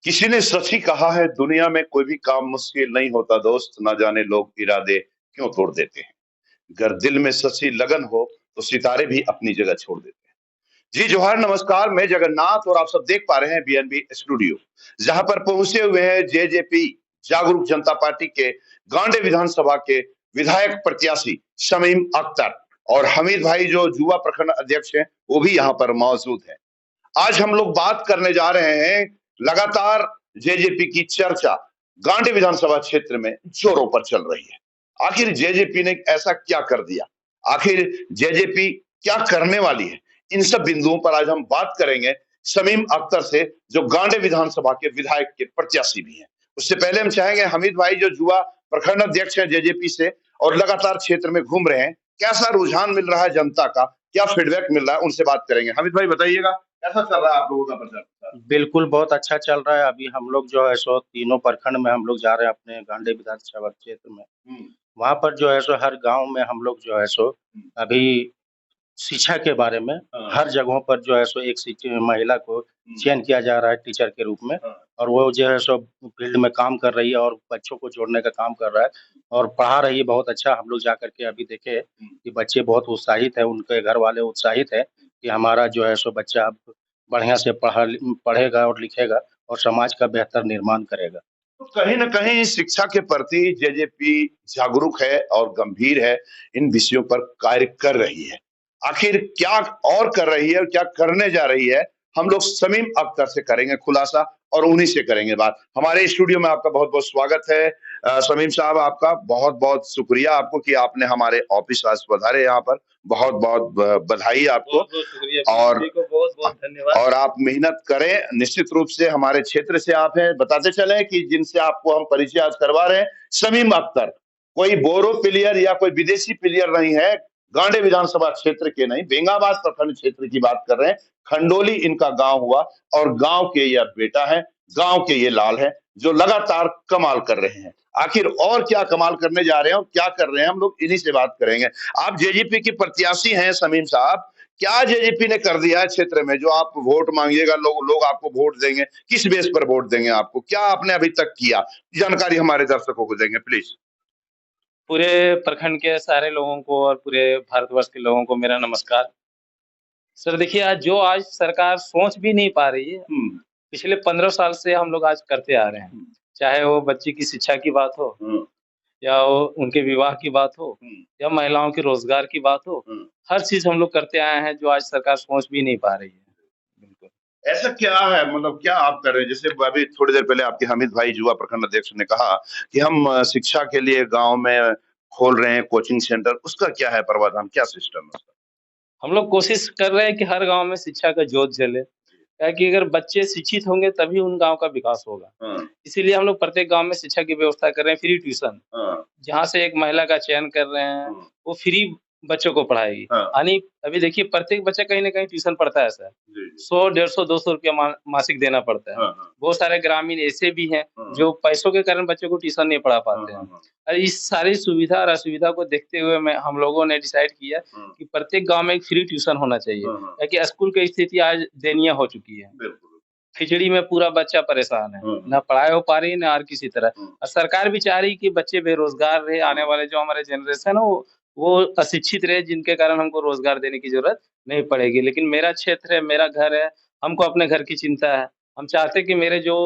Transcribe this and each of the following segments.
किसी ने सच ही कहा है, दुनिया में कोई भी काम मुश्किल नहीं होता दोस्त, ना जाने लोग इरादे क्यों तोड़ देते हैं। अगर दिल में सच्ची लगन हो तो सितारे भी अपनी जगह छोड़ देते हैं। जी जोहार, नमस्कार। मैं जगन्नाथ और आप सब देख पा रहे हैं बीएनबी स्टूडियो, जहां पर पहुंचे हुए हैं जेजेपी जागरूक जनता पार्टी के गांडे विधानसभा के विधायक प्रत्याशी शमीम अख्तर और हमीद भाई जो युवा प्रखंड अध्यक्ष हैं, वो भी यहाँ पर मौजूद है। आज हम लोग बात करने जा रहे हैं, लगातार जेजेपी की चर्चा गांडी विधानसभा क्षेत्र में जोरों पर चल रही है। आखिर जेजेपी ने ऐसा क्या कर दिया, आखिर जेजेपी क्या करने वाली है, इन सब बिंदुओं पर आज हम बात करेंगे शमीम अख्तर से, जो गांडे विधानसभा के विधायक के प्रत्याशी भी हैं। उससे पहले हम चाहेंगे हमीद भाई जो युवा प्रखंड अध्यक्ष है जेजेपी से और लगातार क्षेत्र में घूम रहे हैं, कैसा रुझान मिल रहा है जनता का, क्या फीडबैक मिल रहा है, उनसे बात करेंगे। हमीद भाई बताइएगा, कैसा चल रहा है आप लोगों का प्रचार प्रसार? बिल्कुल, बहुत अच्छा चल रहा है। अभी हम लोग जो है सो तीनों प्रखंड में हम लोग जा रहे हैं अपने गांधी विधानसभा क्षेत्र में। हम्म, वहाँ पर जो है सो हर गाँव में हम लोग जो है सो हम्म, अभी शिक्षा के बारे में हाँ, हर जगहों पर जो है सो एक महिला को चयन किया जा रहा है टीचर के रूप में। हाँ, और वो जो है सो फील्ड में काम कर रही है और बच्चों को जोड़ने का काम कर रहा है और पढ़ा रही है बहुत अच्छा। हम लोग जा कर के अभी देखे कि बच्चे बहुत उत्साहित हैं, उनके घर वाले उत्साहित हैं कि हमारा जो है सो बच्चा अब बढ़िया से पढ़ेगा और लिखेगा और समाज का बेहतर निर्माण करेगा। तो कहीं न कहीं शिक्षा के प्रति जेजेपी जागरूक है और गंभीर है, इन विषयों पर कार्य कर रही है। आखिर क्या और कर रही है और क्या करने जा रही है, हम लोग शमीम अख्तर से करेंगे खुलासा और उन्हीं से करेंगे बात। हमारे स्टूडियो में आपका बहुत-बहुत स्वागत है। शमीम साहब, आपका बहुत-बहुत शुक्रिया आपको कि आपने हमारे ऑफिस आज पधारे यहाँ पर। बहुत-बहुत ब बधाई आपको। बहुत-बहुत शुक्रिया, और बीजेपी को बहुत-बहुत धन्यवाद। और आप मेहनत करें, निश्चित रूप से हमारे क्षेत्र से आप हैं। बताते चलें कि जिनसे आपको हम परिचय आज करवा रहे हैं, शमीम अख्तर कोई बोरो प्लेयर या कोई विदेशी प्लेयर नहीं है, गांडे विधानसभा क्षेत्र के नहीं, बेंगाबाद प्रखंड क्षेत्र की बात कर रहे हैं। खंडोली इनका गांव हुआ और गांव के यह बेटा है, गांव के ये लाल है, जो लगातार कमाल कर रहे हैं। आखिर और क्या कमाल करने जा रहे हैं और क्या कर रहे हैं, हम लोग इन्हीं से बात करेंगे। आप जेजेपी के प्रत्याशी हैं शमीम साहब, क्या जेजेपी ने कर दिया है क्षेत्र में, जो आप वोट मांगिएगा, लोग आपको वोट देंगे, किस बेस पर वोट देंगे आपको, क्या आपने अभी तक किया, जानकारी हमारे दर्शकों को देंगे प्लीज। पूरे प्रखंड के सारे लोगों को और पूरे भारतवर्ष के लोगों को मेरा नमस्कार। सर देखिए, आज सरकार सोच भी नहीं पा रही है, हम्म, पिछले 15 साल से हम लोग आज करते आ रहे हैं। हम्म, चाहे वो बच्चे की शिक्षा की बात हो हम्म, या वो उनके विवाह की बात हो हम्म, या महिलाओं के रोजगार की बात हो, हम्म। हर चीज़ हम लोग करते आए हैं जो आज सरकार सोच भी नहीं पा रही है। बिल्कुल। ऐसा क्या है, मतलब क्या आप कर रहे हैं? जैसे अभी थोड़ी देर पहले आपके हमीद भाई युवा प्रखंड अध्यक्ष ने कहा कि हम शिक्षा के लिए गांव में खोल रहे हैं कोचिंग सेंटर, उसका क्या है प्रावधान, क्या सिस्टम है उसका? हम लोग कोशिश कर रहे हैं कि हर गाँव में शिक्षा का जोत जले। क्या है कि अगर बच्चे शिक्षित होंगे तभी उन गाँव का विकास होगा। हाँ, इसीलिए हम लोग प्रत्येक गाँव में शिक्षा की व्यवस्था कर रहे हैं, फ्री ट्यूशन। हाँ, जहाँ से एक महिला का चयन कर रहे हैं, हाँ, वो फ्री बच्चों को पढ़ाएगी। हाँ, यानी अभी देखिए प्रत्येक बच्चा कहीं न कहीं ट्यूशन पढ़ता है सर। जी, जी, 100, 150, 200 रुपया मासिक देना पड़ता है। हाँ, हाँ, बहुत सारे ग्रामीण ऐसे भी हैं हाँ, जो पैसों के कारण बच्चों को ट्यूशन नहीं पढ़ा हाँ, पाते हाँ, हैं। हाँ, और इस सारी सुविधा और असुविधा को देखते हुए मैं हम लोगों ने डिसाइड किया हाँ, कि प्रत्येक गाँव में एक फ्री ट्यूशन होना चाहिए। हाँ, हाँ, ताकि स्कूल की स्थिति आज दयनीय हो चुकी है। बिल्कुल, खिचड़ी में पूरा बच्चा परेशान है, हाँ, ना पढ़ाई हो पा रही है, ना और किसी तरह। हाँ, और सरकार भी चाह रही है कि बच्चे बेरोज़गार रहे, हाँ, आने वाले जो हमारे जनरेशन है वो अशिक्षित रहे, जिनके कारण हमको रोज़गार देने की ज़रूरत नहीं पड़ेगी। लेकिन मेरा क्षेत्र है, मेरा घर है, हमको अपने घर की चिंता है। हम चाहते हैं कि मेरे जो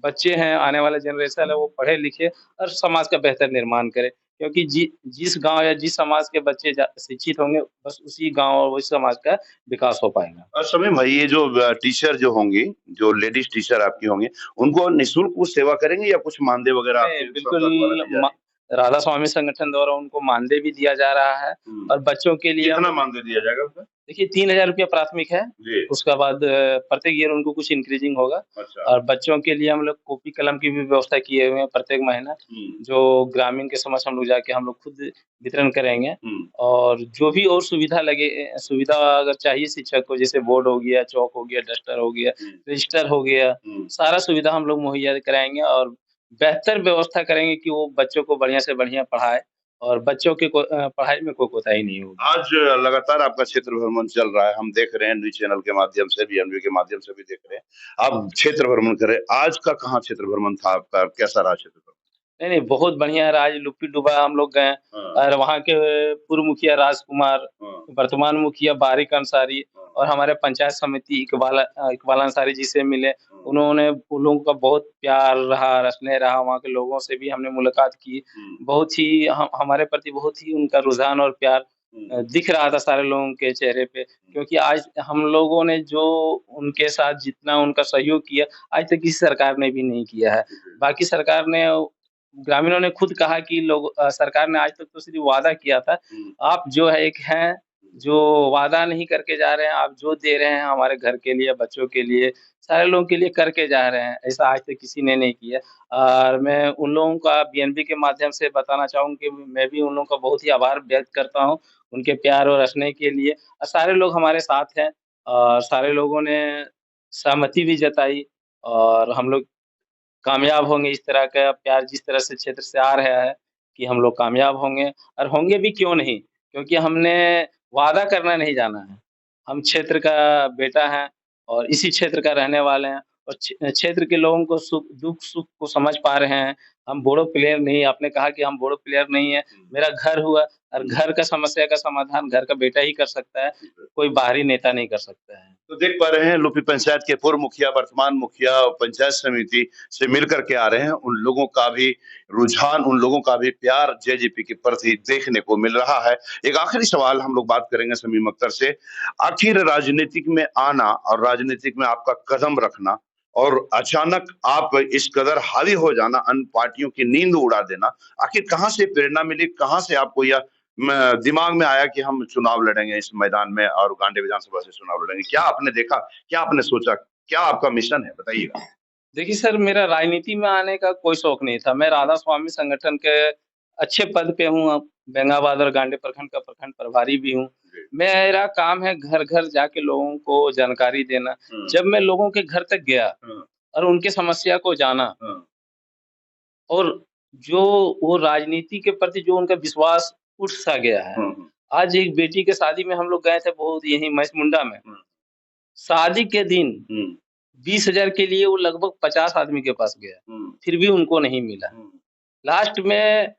बच्चे हैं, आने वाला जनरेशन है, वो पढ़े-लिखे और समाज का बेहतर निर्माण करे। क्योंकि जिस गाँव या जिस समाज के बच्चे शिक्षित होंगे, बस उसी गाँव और उस समाज का विकास हो पाएगा। और समीम भाई, ये जो टीचर जो होंगी, जो लेडीज टीचर आपकी होंगी, उनको निःशुल्क वो सेवा करेंगे या कुछ मानदेय वगैरह नहीं, आपके बिल्कुल। संस्था द्वारा दी जा म रही है? राधा स्वामी संगठन द्वारा उनको मानदेय भी दिया जा रहा है और बच्चों के लिए हम कितना लोग मानदेय दिया जाएगा उसमें? देखिए 3000 रुपया प्राथमिक है, जी, उसके बाद प्रत्येक ईयर उनको कुछ इंक्रीज़िंग होगा अच्छा, और बच्चों के लिए हम लोग कॉपी कलम की भी व्यवस्था किए हुए हैं प्रत्येक महीना, हुँ, जो ग्रामीण के समक्ष हम लोग जाके हम लोग खुद वितरण करेंगे। हुँ, और जो भी और सुविधा लगे सुविधा अगर चाहिए शिक्षक को, जैसे बोर्ड हो गया, चॉक हो गया, डस्टर हो गया, हुँ, रजिस्टर हो गया, हुँ, सारा सुविधा हम लोग मुहैया कराएँगे और बेहतर व्यवस्था करेंगे कि वो बच्चों को बढ़िया से बढ़िया पढ़ाएँ और बच्चों की पढ़ाई में कोई कोताही नहीं होगी। आज लगातार आपका क्षेत्र भ्रमण चल रहा है, हम देख रहे हैं न्यूज़ चैनल के माध्यम से भी, एनवी के माध्यम से भी देख रहे हैं। आप क्षेत्र भ्रमण करें, आज का कहाँ क्षेत्र भ्रमण था आपका? कैसा रहा क्षेत्र भ्रमण? नहीं, नहीं, बहुत बढ़िया रहा। आज लुप्पी-डुबा हम लोग गए हाँ, और वहाँ के पूर्व मुखिया राजकुमार, हाँ, वर्तमान मुखिया बारिक अंसारी हाँ, और हमारे पंचायत समिति इकबाल अंसारी जी से मिले। हाँ, उन्होंने उन लोगों का बहुत प्यार रहा, स्नेह रहा, वहाँ के लोगों से भी हमने मुलाकात की। हुँ, बहुत ही हमारे प्रति बहुत ही उनका रुझान और प्यार हुँ, दिख रहा था सारे लोगों के चेहरे पे, क्योंकि आज हम लोगों ने जो उनके साथ जितना उनका सहयोग किया, आज तक किसी सरकार ने भी नहीं किया है। जी, बाकी सरकार ने ग्रामीणों ने खुद कहा कि सरकार ने आज तक तो सिर्फ़ वादा किया था। हुँ, आप जो है एक हैं, जो वादा नहीं करके जा रहे हैं, आप जो दे रहे हैं हमारे घर के लिए, बच्चों के लिए, सारे लोगों के लिए करके जा रहे हैं। ऐसा आज तक किसी ने नहीं किया और मैं उन लोगों का बीएनबी के माध्यम से बताना चाहूँगा कि मैं भी उन लोगों का बहुत ही आभार व्यक्त करता हूँ, उनके प्यार और स्नेह के लिए। सारे लोग हमारे साथ हैं और सारे लोगों ने सहमति भी जताई और हम लोग कामयाब होंगे। इस तरह का प्यार जिस तरह से क्षेत्र से आ रहा है कि हम लोग कामयाब होंगे और होंगे भी क्यों नहीं? क्योंकि हमने वादा करना नहीं जाना है। हम क्षेत्र का बेटा हैं और इसी क्षेत्र का रहने वाले हैं और क्षेत्र के लोगों को दुःख-सुख को समझ पा रहे हैं। हम बोड़ो प्लेयर नहीं, आपने कहा कि हम बोड़ो प्लेयर नहीं हैं। हुँ, मेरा घर हुआ और हुँ, घर का समस्या का समाधान घर का बेटा ही कर सकता है, कोई बाहरी नेता नहीं कर सकता है। तो देख पा रहे हैं लुपी पंचायत के पूर्व मुखिया, वर्तमान मुखिया और पंचायत समिति से मिल कर के आ रहे हैं। उन लोगों का भी रुझान, उन लोगों का भी प्यार जेजेपी के प्रति देखने को मिल रहा है। एक आखिरी सवाल हम लोग बात करेंगे शमीम अख्तर से। आखिर राजनीतिक में आना और राजनीतिक में आपका कदम रखना और अचानक आप इस कदर हावी हो जाना, अन्य पार्टियों की नींद उड़ा देना, आखिर कहाँ से प्रेरणा मिली? कहाँ से आपको यह दिमाग में आया कि हम चुनाव लड़ेंगे इस मैदान में और गांधी विधानसभा से चुनाव लड़ेंगे? क्या आपने देखा? क्या आपने सोचा? क्या आपका मिशन है? बताइएगा। देखिए सर, मेरा राजनीति में आने का कोई शौक नहीं था। मैं राधा स्वामी संगठन के अच्छे पद पे हूँ अब, बेंगाबाद और गांधी प्रखंड का प्रखंड प्रभारी भी हूँ। जी। मेरा काम है घर-घर जाके लोगों को जानकारी देना। हुँ, जब मैं लोगों के घर तक गया हुँ, और उनके समस्या को जाना हुँ, और जो वो राजनीति के प्रति जो उनका विश्वास उठ सा गया है। हुँ, हुँ, आज एक बेटी के शादी में हम लोग गए थे बहुत यहीं महिष-मुंडा में। हुँ, शादी के दिन हुँ, 20,000 के लिए वो लगभग 50 आदमी के पास गया, हुँ, फिर भी उनको नहीं मिला। हुँ, लास्ट में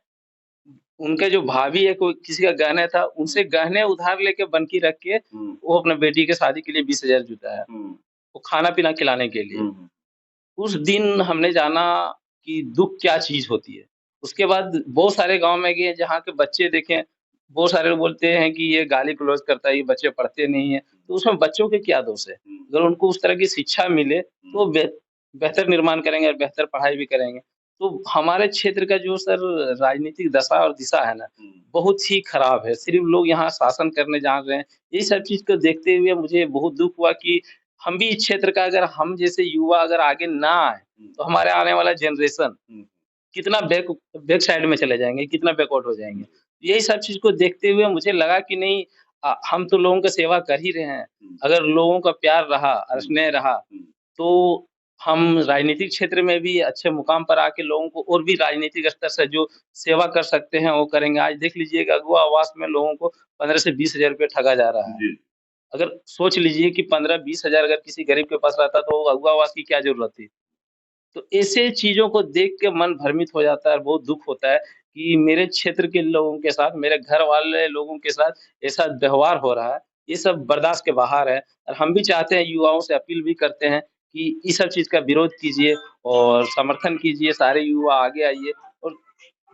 उनके जो भाभी है कोई किसी का गहना था, उनसे गहने उधार लेके बंकी रख के हुँ, वो अपने बेटी के शादी के लिए 20,000 जुटाया, हुँ, वो खाना-पीना खिलाने के लिए। हुँ, उस दिन हमने जाना कि दुःख क्या चीज़ होती है। उसके बाद बहुत सारे गाँव में गए जहाँ के बच्चे देखे, बहुत सारे लोग बोलते हैं कि ये गाली-गलौज करता है, ये बच्चे पढ़ते नहीं हैं, तो उसमें बच्चों के क्या दोष है? हुँ, अगर उनको उस तरह की शिक्षा मिले, तो वो बेहतर निर्माण करेंगे और बेहतर पढ़ाई भी करेंगे। तो हमारे क्षेत्र का जो सर राजनीतिक दशा और दिशा है ना, हुँ, बहुत ही खराब है। सिर्फ़ लोग यहाँ शासन करने जान रहे हैं। ये सब चीज़ को देखते हुए मुझे बहुत दुःख हुआ कि हम भी इस क्षेत्र का अगर हम जैसे युवा अगर आगे ना आए, हुँ, तो हमारे आने वाला जनरेशन हुँ, कितना बैक साइड में चले जाएँगे, कितना बैकआउट हो हुँ, जाएँगे। यही सब चीज़ को देखते हुए मुझे लगा कि नहीं हम तो लोगों का सेवा कर ही रहे हैं। हुँ, अगर लोगों का प्यार रहा और हुँ, स्नेह रहा, हुँ, तो हम राजनीतिक क्षेत्र में भी अच्छे मुकाम पर आके लोगों को और भी राजनीतिक स्तर से जो सेवा कर सकते हैं, वो करेंगे। आज देख लीजिएगा अगवा आवास में लोगों को 15 से 20,000 रुपए ठगा जा रहा है। जी, अगर सोच लीजिए कि 15-20 हज़ार अगर किसी गरीब के पास रहता तो अगवा आवास की क्या ज़रूरत थी? तो ऐसे चीज़ों को देख के मन भ्रमित हो जाता है और बहुत दुःख होता है कि मेरे क्षेत्र के लोगों के साथ, मेरे घर वाले लोगों के साथ ऐसा व्यवहार हो रहा है। ये सब बर्दाश्त के बाहर है और हम भी चाहते हैं युवाओं से अपील भी करते हैं कि इस सब चीज़ का विरोध कीजिए और समर्थन कीजिए, सारे युवा आगे आइए और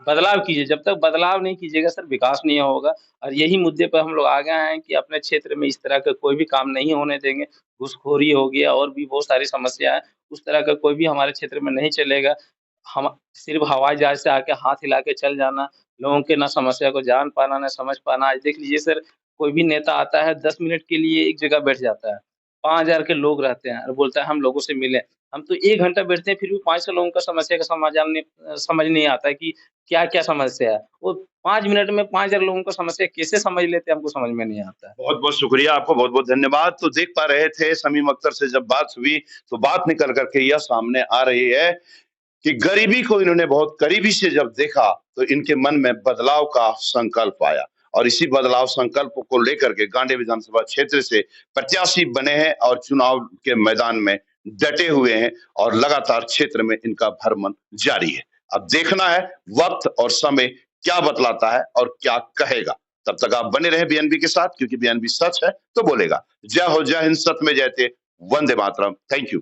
बदलाव कीजिए। जब तक बदलाव नहीं कीजिएगा सर विकास नहीं होगा और यही मुद्दे पे हम लोग आगे आए हैं कि अपने क्षेत्र में इस तरह का कोई भी काम नहीं होने देंगे। घूसखोरी हो गया और भी बहुत सारी समस्या है, उस तरह का कोई भी हमारे क्षेत्र में नहीं चलेगा। हम सिर्फ़ हवाई जहाज़ से आके हाथ हिला के चल जाना, लोगों के ना समस्या को जान पाना, ना समझ पाना। आज देख लीजिए सर, कोई भी नेता आता है 10 मिनट के लिए एक जगह बैठ जाता है। 5,000 के लोग रहते हैं और बोलता है हम लोगों से मिलें। हम तो 1 घंटा बैठते हैं फिर भी 500 लोगों का समस्या का समझ नहीं आता है कि क्या-क्या समस्या है। वो 5 मिनट में 5,000 लोगों का समस्या कैसे समझ लेते हैं हमको समझ में नहीं आता है। बहुत-बहुत शुक्रिया, आपको बहुत-बहुत धन्यवाद। तो देख पा रहे थे शमीम अख्तर से जब बात हुई, तो बात निकल कर के यह सामने आ रही है कि गरीबी को इन्होंने बहुत करीबी से जब देखा तो इनके मन में बदलाव का संकल्प आया और इसी बदलाव संकल्प को लेकर के गांधी विधानसभा क्षेत्र से प्रत्याशी बने हैं और चुनाव के मैदान में डटे हुए हैं और लगातार क्षेत्र में इनका भ्रमण जारी है। अब देखना है वक्त और समय क्या बतलाता है और क्या कहेगा। तब तक आप बने रहे बीएनबी के साथ, क्योंकि बीएनबी सच है तो बोलेगा। जय हो, जय हिंद, सत में जयते, वंदे मातरम। Thank you.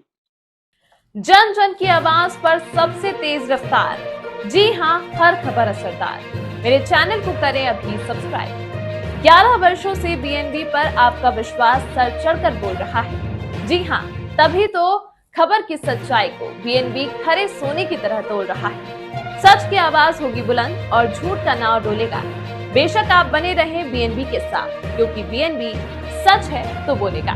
जन जन की आवाज पर सबसे तेज रफ्तार। जी हां, हर खबर असरदार। मेरे चैनल को करें अभी सब्सक्राइब। 11 वर्षों से बीएनबी पर आपका विश्वास सर चढ़कर बोल रहा है। जी हां, तभी तो खबर की सच्चाई को बीएनबी खरे सोने की तरह तोल रहा है। सच की आवाज होगी बुलंद और झूठ का नाव डोलेगा। बेशक आप बने रहें बीएनबी के साथ, क्योंकि बीएनबी सच है तो बोलेगा।